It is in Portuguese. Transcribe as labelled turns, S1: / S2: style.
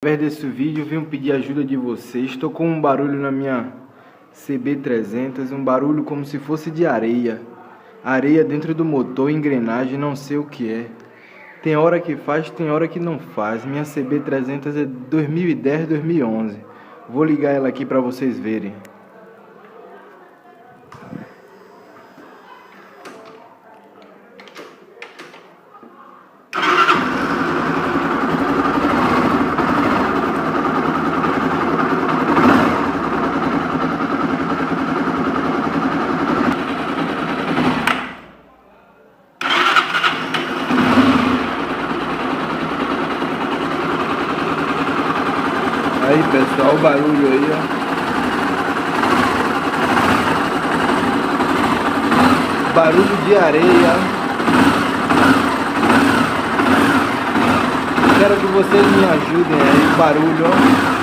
S1: Através desse vídeo eu vim pedir ajuda de vocês. Estou com um barulho na minha CB300, um barulho como se fosse de areia. Areia dentro do motor, engrenagem, não sei o que é. Tem hora que faz, tem hora que não faz. Minha CB300 é 2010, 2011. Vou ligar ela aqui para vocês verem. Aí pessoal, o barulho aí, ó. Barulho de areia. Quero que vocês me ajudem aí, barulho, ó.